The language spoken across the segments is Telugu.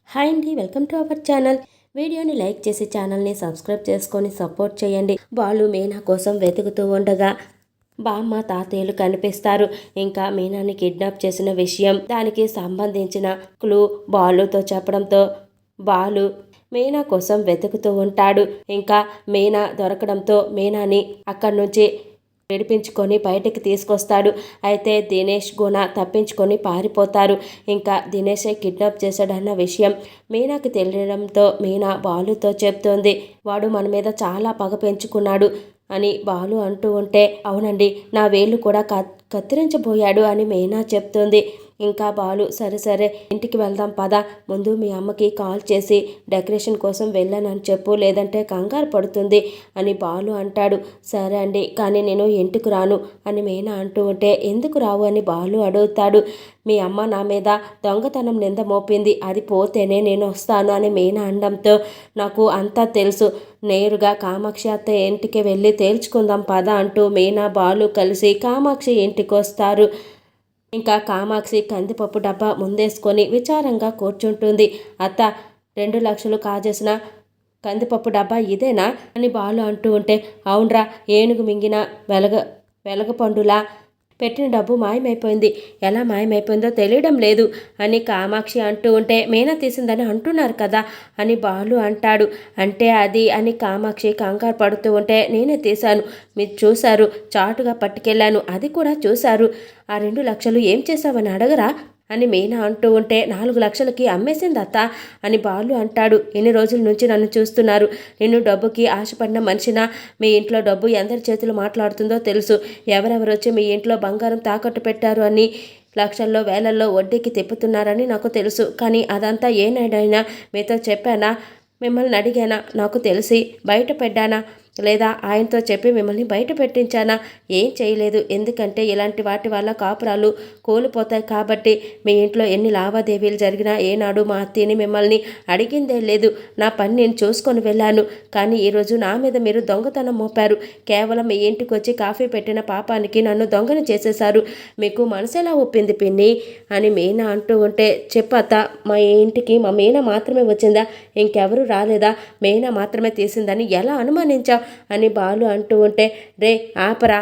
హాయ్ అండి, వెల్కమ్ టు అవర్ ఛానల్. వీడియోని లైక్ చేసి ఛానల్ని సబ్స్క్రైబ్ చేసుకొని సపోర్ట్ చేయండి. బాలు మీనా కోసం వెతుకుతూ ఉండగా బామ్మ తాతయ్యలు కనిపిస్తారు. ఇంకా మీనాని కిడ్నాప్ చేసిన విషయం, దానికి సంబంధించిన క్లూ బాలుతో చెప్పడంతో బాలు మీనా కోసం వెతుకుతూ ఉంటాడు. ఇంకా మీనా దొరకడంతో మీనాని అక్కడి నుంచి విడిపించుకొని బయటికి తీసుకొస్తాడు. అయితే దినేష్ గుణ తప్పించుకొని పారిపోతారు. ఇంకా దినేషే కిడ్నాప్ చేశాడన్న విషయం మీనాకి తెలియడంతో మీనా బాలుతో చెప్తోంది. వాడు మన మీద చాలా పగ పెంచుకున్నాడు అని బాలు అంటూ ఉంటే, అవునండి, నా వేళ్ళు కూడా కత్తిరించబోయాడు అని మీనా చెప్తుంది. ఇంకా బాలు సరే సరే ఇంటికి వెళ్దాం పద, ముందు మీ అమ్మకి కాల్ చేసి డెకరేషన్ కోసం వెళ్ళానని చెప్పు, లేదంటే కంగారు పడుతుంది అని బాలు అంటాడు. సరే అండి, కానీ నేను ఇంటికి రాను అని మీనా అంటూ ఉంటే, ఎందుకు రావు అని బాలు అడుగుతాడు. మీ అమ్మ నా మీద దొంగతనం నింద మోపింది, అది పోతేనే నేను వస్తాను అని మీనా అనడంతో, నాకు అంతా తెలుసు, నేరుగా కామాక్షి అత్త ఇంటికి వెళ్ళి తేల్చుకుందాం పద అంటూ మీనా బాలు కలిసి కామాక్షి ఇంటికి వస్తారు. ఇంకా కామాక్షి కందిపప్పు డబ్బా ముందేసుకొని విచారంగా కూర్చుంటుంది. అత్త, 2 లక్షలు కాజేసిన కందిపప్పు డబ్బా ఇదేనా అని బాలు అంటూ ఉంటే, అవునరా, ఏనుగు మింగిన వెలగపండులా పెట్టిన డబ్బు మాయమైపోయింది, ఎలా మాయమైపోయిందో తెలియడం లేదు అని కామాక్షి అంటూ ఉంటే, మీనా తీసిందని అంటున్నారు కదా అని బాలు అంటాడు. అంటే అది అని కామాక్షి కంగారు పడుతూ ఉంటే, నేనే తీశాను, మీరు చూశారు, చాటుగా పట్టుకెళ్ళాను, అది కూడా చూశారు. ఆ 2 లక్షలు ఏం చేశావని అడగరా అని మీనా అంటూ ఉంటే, 4 లక్షలకి అమ్మేసింది అత్త అని బాలు అంటాడు. ఎన్ని రోజుల నుంచి నన్ను చూస్తున్నారు, నేను డబ్బుకి ఆశపడిన మనిషినా? మీ ఇంట్లో డబ్బు ఎందరి చేతులు మాట్లాడుతుందో తెలుసు. ఎవరెవరు వచ్చి మీ ఇంట్లో బంగారం తాకట్టు పెట్టారు అని లక్షల్లో వేలల్లో వడ్డీకి తిప్పుతున్నారని నాకు తెలుసు. కానీ అదంతా ఏనాడైనా మీతో చెప్పానా, మిమ్మల్ని అడిగానా, నాకు తెలిసి బయట పెట్టానా, లేదా ఆయనతో చెప్పి మిమ్మల్ని బయట పెట్టించానా? ఏం చేయలేదు. ఎందుకంటే ఇలాంటి వాటి వల్ల కాపురాలు కోల్పోతాయి కాబట్టి. మీ ఇంట్లో ఎన్ని లావాదేవీలు జరిగినా ఏనాడు మా అత్తని మిమ్మల్ని అడిగిందే లేదు. నా పని నేను చూసుకొని వెళ్ళాను. కానీ ఈరోజు నా మీద మీరు దొంగతనం మోపారు. కేవలం మీ ఇంటికి వచ్చి కాఫీ పెట్టిన పాపానికి నన్ను దొంగని చేసేశారు. మీకు మనసు ఎలా ఒప్పింది పిన్ని అని మీనా అంటూ ఉంటే, చెప్పత్త, మా ఇంటికి మా మీనా మాత్రమే వచ్చిందా, ఇంకెవరు రాలేదా? మీనా మాత్రమే తీసిందని ఎలా అనుమానించావు అని బాలు అంటూ ఉంటే, రే ఆపరా,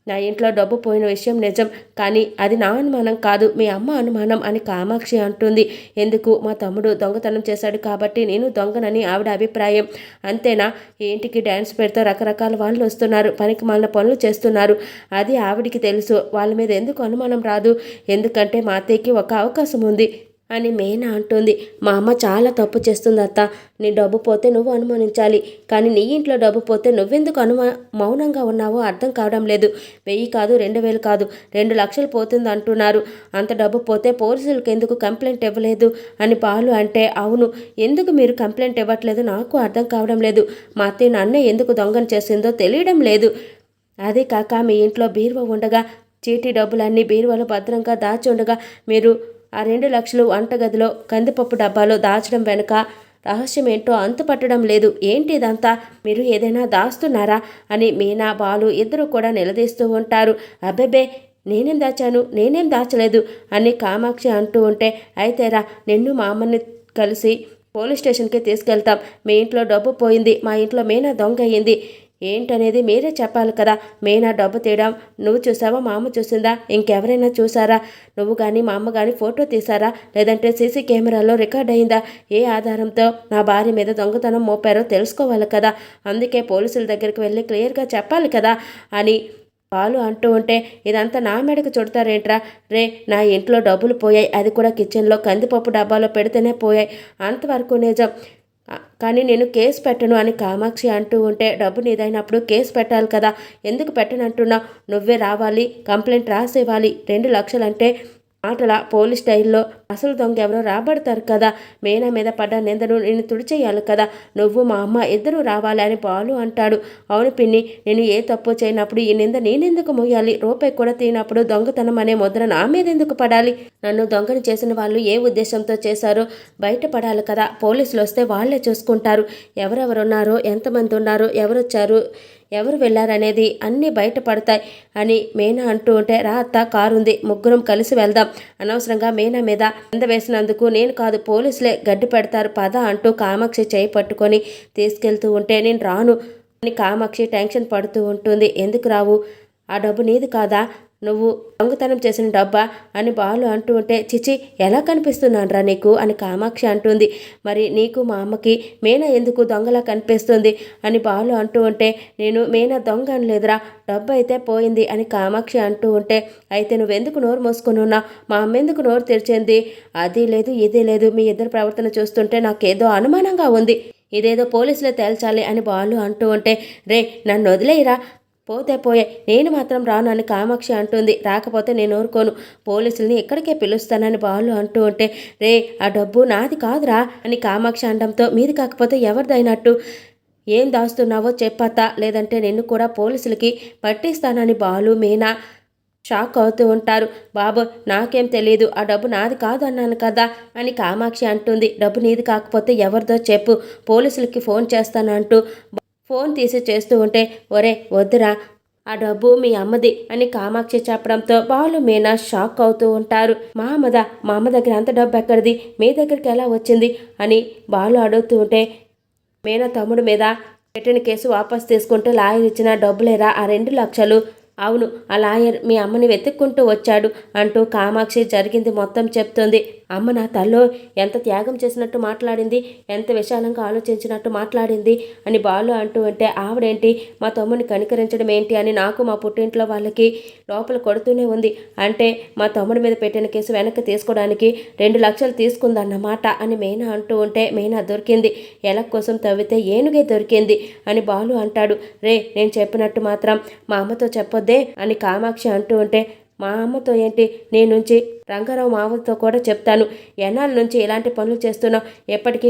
నా ఇంట్లో డబ్బు పోయిన విషయం నిజం, కానీ అది నా అనుమానం కాదు, మీ అమ్మ అనుమానం అని కామాక్షి అంటుంది. ఎందుకు, మా తమ్ముడు దొంగతనం చేశాడు కాబట్టి నేను దొంగనని ఆవిడ అభిప్రాయం, అంతేనా? ఇంటికి డ్యాన్స్ పెడితే రకరకాల వాళ్ళు వస్తున్నారు, పనికి మాలిన పనులు చేస్తున్నారు, అది ఆవిడికి తెలుసు. వాళ్ళ మీద ఎందుకు అనుమానం రాదు? ఎందుకంటే మా అత్తయ్యకి ఒక అవకాశం ఉంది అని మీనా అంటుంది. మా అమ్మ చాలా తప్పు చేస్తుంది అత్త, నీ డబ్బు పోతే నువ్వు అనుమానించాలి, కానీ నీ ఇంట్లో డబ్బు పోతే నువ్వెందుకు మౌనంగా ఉన్నావో అర్థం కావడం లేదు. 1000 కాదు, 2000 కాదు, 2 లక్షలు పోతుంది అంటున్నారు. అంత డబ్బు పోతే పోలీసులకు ఎందుకు కంప్లైంట్ ఇవ్వలేదు అని బాలు అంటే, అవును, ఎందుకు మీరు కంప్లైంట్ ఇవ్వట్లేదు నాకు అర్థం కావడం లేదు. మా అత్తయ్య నన్నే ఎందుకు దొంగను చేసిందో తెలియడం లేదు. అదే కాక మీ ఇంట్లో బీరువా ఉండగా చీటీ డబ్బులన్నీ బీరువాలో భద్రంగా దాచి ఉండగా మీరు ఆ 2 లక్షలు వంటగదిలో కందిపప్పు డబ్బాలో దాచడం వెనుక రహస్యం ఏంటో అంతుపట్టడం లేదు. ఏంటి ఇదంతా, మీరు ఏదైనా దాస్తున్నారా అని మీనా బాలు ఇద్దరు కూడా నిలదీస్తూ ఉంటారు. అబ్బెబ్బే, నేనేం దాచాను, నేనేం దాచలేదు అని కామాక్షి అంటూ ఉంటే, అయితేరా, నిన్ను మా అమ్మని కలిసి పోలీస్ స్టేషన్కి తీసుకెళ్తాం. మీ ఇంట్లో డబ్బు పోయింది, మా ఇంట్లో మీనా దొంగ అయ్యింది ఏంటనేది మీరే చెప్పాలి కదా. మీనా డబ్బు తీయడం నువ్వు చూసావా, మా అమ్మ చూసిందా, ఇంకెవరైనా చూసారా? నువ్వు కానీ మా అమ్మ కానీ ఫోటో తీసారా, లేదంటే సీసీ కెమెరాలో రికార్డ్ అయిందా? ఏ ఆధారంతో నా భార్య మీద దొంగతనం మోపారో తెలుసుకోవాలి కదా. అందుకే పోలీసుల దగ్గరికి వెళ్ళి క్లియర్గా చెప్పాలి కదా అని బాలు అంటూ ఉంటే, ఇదంతా నా మెడకు చుడతారేంట్రా? రే, నా ఇంట్లో డబ్బులు పోయాయి, అది కూడా కిచెన్లో కందిపప్పు డబ్బాలో పెడితేనే పోయాయి, అంతవరకు నిజం. కానీ నేను కేసు పెట్టను అని కామాక్షి అంటూ ఉంటే, డబ్బు నీదైనప్పుడు కేసు పెట్టాలి కదా, ఎందుకు పెట్టనంటున్నావు? నువ్వే రావాలి, కంప్లైంట్ రాసివ్వాలి. 2 లక్షలంటే మాటల పోలీస్ స్టైల్లో అసలు దొంగ ఎవరో రాబడతారు కదా. మీనా మీద పడ్డ నిందను నేను తుడిచేయాలి కదా. నువ్వు మా అమ్మ ఇద్దరూ రావాలి అని బాలు అంటాడు. అవును పిన్ని, నేను ఏ తప్పు చేయనప్పుడు ఈ నింద నేనెందుకు మోయాలి? రూపాయి కూడా తీనప్పుడు దొంగతనం అనే ముద్ర నా మీద ఎందుకు పడాలి? నన్ను దొంగని చేసిన వాళ్ళు ఏ ఉద్దేశంతో చేశారో బయటపడాలి కదా. పోలీసులు వస్తే వాళ్ళే చూసుకుంటారు, ఎవరెవరున్నారో, ఎంతమంది ఉన్నారో, ఎవరొచ్చారు, ఎవరు వెళ్ళారనేది అన్నీ బయటపడతాయి అని మీనా అంటూ ఉంటే, రా అత్త, కారుంది, ముగ్గురం కలిసి వెళ్దాం. అనవసరంగా మీనా మీద నింద వేసినందుకు నేను కాదు, పోలీసులే గడ్డి పెడతారు పద అంటూ కామాక్షి చేయి పట్టుకొని తీసుకెళ్తూ ఉంటే, నేను రాను అని కామాక్షి టెన్షన్ పడుతూ ఉంటుంది. ఎందుకు రావు? ఆ డబ్బు నీది కాదా? నువ్వు దొంగతనం చేసిన డబ్బా అని బాలు అంటూ ఉంటే, చిచి ఎలా కనిపిస్తున్నానరా నీకు అని కామాక్షి అంటుంది. మరి నీకు మా అమ్మకి మీనా ఎందుకు దొంగలా కనిపిస్తుంది అని బాలు అంటూ ఉంటే, నేను మీనా దొంగ అనలేదురా, డబ్బు అయితే పోయింది అని కామాక్షి అంటూ ఉంటే, అయితే నువ్వెందుకు నోరు మూసుకొని ఉన్నావు? మా అమ్మ ఎందుకు నోరు తెరిచింది? అది లేదు ఇది లేదు, మీ ఇద్దరు ప్రవర్తన చూస్తుంటే నాకేదో అనుమానంగా ఉంది, ఇదేదో పోలీసులే తేల్చాలి అని బాలు అంటూ ఉంటే, రే నన్ను వదిలేయిరా, పోతే పోయే, నేను మాత్రం రాను అని కామాక్షి అంటుంది. రాకపోతే నేను ఊరుకోను, పోలీసుల్ని ఇక్కడికే పిలుస్తానని బాలు అంటూ ఉంటే, రే ఆ డబ్బు నాది కాదురా అని కామాక్షి అనడంతో, మీది కాకపోతే ఎవరిదైనట్టు? ఏం దాస్తున్నావో చెప్పత్తా, లేదంటే నిన్ను కూడా పోలీసులకి పట్టిస్తానని బాలు మీనా షాక్ అవుతూ ఉంటారు. బాబు నాకేం తెలియదు, ఆ డబ్బు నాది కాదు అన్నాను కదా అని కామాక్షి అంటుంది. డబ్బు నీది కాకపోతే ఎవరిదో చెప్పు, పోలీసులకి ఫోన్ చేస్తానంటూ ఫోన్ తీసి చేస్తూ ఉంటే, ఒరే వద్దురా, ఆ డబ్బు మీ అమ్మది అని కామాక్షి చెప్పడంతో బాలు మీనా షాక్ అవుతూ ఉంటారు. మా అమ్మ దగ్గర అంత డబ్బు ఎక్కడిది, మీ దగ్గరికి ఎలా వచ్చింది అని బాలు అడుగుతూ ఉంటే, మీనా తమ్ముడు మీద పెట్టిన కేసు వాపస్ తీసుకుంటూ లాయర్ ఇచ్చిన డబ్బులేరా ఆ 2 లక్షలు. అవును, ఆ లాయర్ మీ అమ్మని వెతుక్కుంటూ వచ్చాడు అంటూ కామాక్షి జరిగింది మొత్తం చెప్తుంది. అమ్మ నా తల్లో ఎంత త్యాగం చేసినట్టు మాట్లాడింది, ఎంత విశాలంగా ఆలోచించినట్టు మాట్లాడింది అని బాలు అంటూ ఉంటే, ఆవిడేంటి మా తమ్ముడిని కనికరించడం ఏంటి అని నాకు మా పుట్టింట్లో వాళ్ళకి లోపల కొడుతూనే ఉంది. అంటే మా తమ్ముడి మీద పెట్టిన కేసు వెనక్కి తీసుకోవడానికి 2 లక్షలు తీసుకుందన్నమాట అని మీనా అంటూ ఉంటే, మీనా దొరికింది, ఎలక్ కోసం తవ్వితే ఏనుగే దొరికింది అని బాలు అంటాడు. రే నేను చెప్పినట్టు మాత్రం మా అమ్మతో చెప్పొద్దే అని కామాక్షి అంటూ ఉంటే, మా అమ్మతో ఏంటి, నేను నుంచి రంగారావు మావతో కూడా చెప్తాను, ఎన్నాళ్ళ నుంచి ఇలాంటి పనులు చేస్తున్నావు, ఎప్పటికీ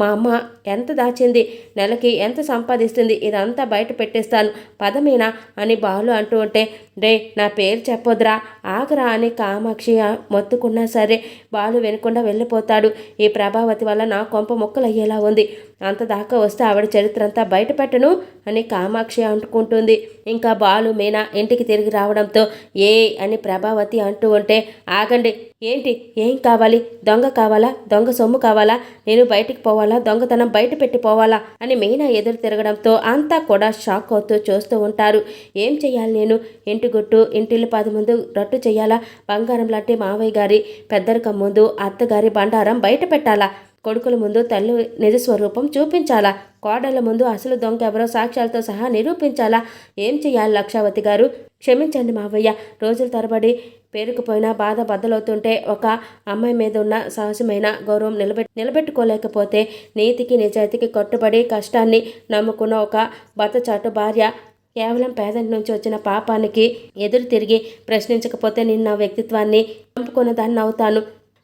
మా అమ్మ ఎంత దాచింది, నెలకి ఎంత సంపాదిస్తుంది, ఇదంతా బయట పెట్టేస్తాను పదమీనా అని బాలు అంటూ ఉంటే, రే నా పేరు చెప్పొద్దురా, ఆగరా అని కామాక్షి మొత్తుకున్నా సరే బాలు వినకుండా వెళ్ళిపోతాడు. ఈ ప్రభావతి వల్ల నా కొంప ముక్కలు అయ్యేలా ఉంది, అంత దాకా వస్తే ఆవిడ చరిత్ర అంతా బయట పెట్టను అని కామాక్షి అంటుకుంటుంది. ఇంకా బాలు మీనా ఇంటికి తిరిగి రావడంతో ఏ అని ప్రభావతి అంటూ ఉంటే, ఆగండి, ఏంటి, ఏం కావాలి, దొంగ కావాలా, దొంగ సొమ్ము కావాలా, నేను బయటికి పోవాలా, దొంగతనం బయట పెట్టి పోవాలా అని మీనా ఎదురు తిరగడంతో అంతా కూడా షాక్ అవుతూ చూస్తూ ఉంటారు. ఏం చెయ్యాలి నేను, ఇంటి గుట్టు ఇంటిల్లు 10 ముందు రట్టు చెయ్యాలా, బంగారం లాంటి మావయ్య గారి పెద్దరికం ముందు అత్తగారి బండారం బయట పెట్టాలా, కొడుకుల ముందు తల్లి నిజస్వరూపం చూపించాలా, కోడళ్ల ముందు అసలు దొంగ ఎవరో సాక్ష్యాలతో సహా నిరూపించాలా, ఏం చెయ్యాలి లక్షావతి గారు, క్షమించండి మావయ్య, రోజుల తరబడి పేరుకుపోయిన బాధ బద్దలవుతుంటే ఒక అమ్మాయి మీద ఉన్న సహజమైన గౌరవం నిలబెట్టుకోలేకపోతే, నీతికి నిజాయితీకి కట్టుబడి కష్టాన్ని నమ్ముకున్న ఒక భర్తచాటు భార్య కేవలం పేదంటి నుంచి వచ్చిన పాపానికి ఎదురు తిరిగి ప్రశ్నించకపోతే నిన్న వ్యక్తిత్వాన్ని చంపుకున్న దాన్ని అవుతాను,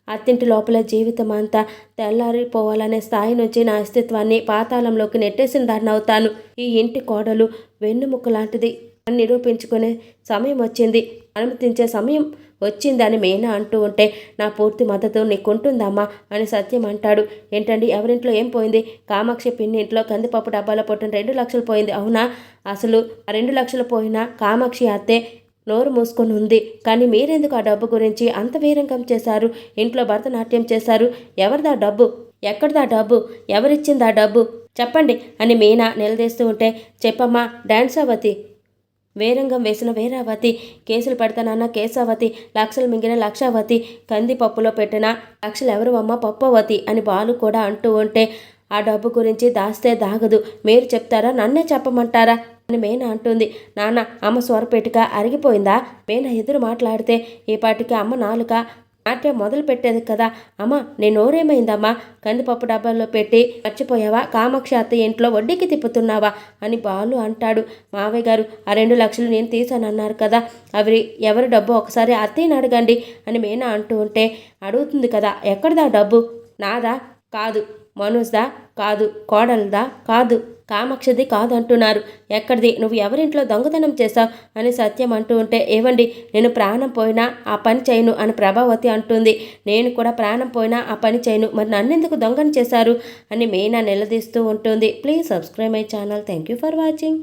అత్తింటి లోపల జీవితం అంతా తెల్లారిపోవాలనే స్థాయి నుంచి నా అస్తిత్వాన్ని పాతాళంలోకి నెట్టేసిన దాన్ని అవుతాను, ఈ ఇంటి కోడలు వెన్నుముక్క లాంటిది అని నిరూపించుకునే సమయం వచ్చింది, అనుమతించే సమయం వచ్చిందని మీనా అంటూ ఉంటే, నా పూర్తి మద్దతు నీకుంటుందమ్మా అని సత్యం అంటాడు. ఏంటండి ఎవరింట్లో ఏం పోయింది, కామాక్షి పిన్ని ఇంట్లో కందిపప్పు డబ్బాలో పొట్టిన 2 లక్షలు పోయింది, అవునా? అసలు ఆ 2 లక్షలు పోయినా కామాక్షి అత్తే నోరు మూసుకొని ఉంది, కానీ మీరెందుకు ఆ డబ్బు గురించి అంత వీరంగం చేశారు, ఇంట్లో భరతనాట్యం చేశారు, ఎవరిదా డబ్బు, ఎక్కడిదా డబ్బు, ఎవరిచ్చిందా డబ్బు చెప్పండి అని మీనా నిలదీస్తూ ఉంటే, చెప్పమ్మా డాన్సావతి, వేరంగం వేసిన వేరావతి, కేసులు పెడతానన్న కేశావతి, లక్షలు మింగిన లక్షావతి, కందిపప్పులో పెట్టిన లక్షలు ఎవరు అమ్మ పప్పవతి అని బాలు కూడా అంటూ ఉంటే, ఆ డబ్బు గురించి దాస్తే దాగదు, మీరు చెప్తారా నన్నే చెప్పమంటారా అని మీనా అంటుంది. నాన్న అమ్మ స్వరపెట్టుగా అరిగిపోయిందా, మీనా ఎదురు మాట్లాడితే ఈ పాటికి అమ్మ నాలుక నాట్యం మొదలు పెట్టేది కదా, అమ్మ నీ నోరేమైందమ్మా, కందిపప్పు డబ్బాల్లో పెట్టి మర్చిపోయావా, కామాక్షి అత్త ఇంట్లో వడ్డీకి తిప్పుతున్నావా అని బాలు అంటాడు. మావయ్య గారు ఆ 2 లక్షలు నేను తీసానన్నారు కదా, అవి ఎవరి డబ్బు ఒకసారి అత్తయ్యని అడగండి అని మీనా అంటూ ఉంటే, అడుగుతుంది కదా, ఎక్కడిదా డబ్బు, నాదా కాదు, మనోజ్దా కాదు, కోడలదా కాదు, కామాక్షిది కాదు అంటున్నారు, ఎక్కడిది, నువ్వు ఎవరింట్లో దొంగతనం చేశావు అని సత్యం అంటూ ఉంటే, ఏవండి నేను ప్రాణం పోయినా ఆ పని చేయను అని ప్రభావతి అంటుంది. నేను కూడా ప్రాణం పోయినా ఆ పని చేయను, మరి నన్నెందుకు దొంగని చేశారు అని మీనా నిలదీస్తూ ఉంటుంది. Please subscribe my channel. Thank you for watching.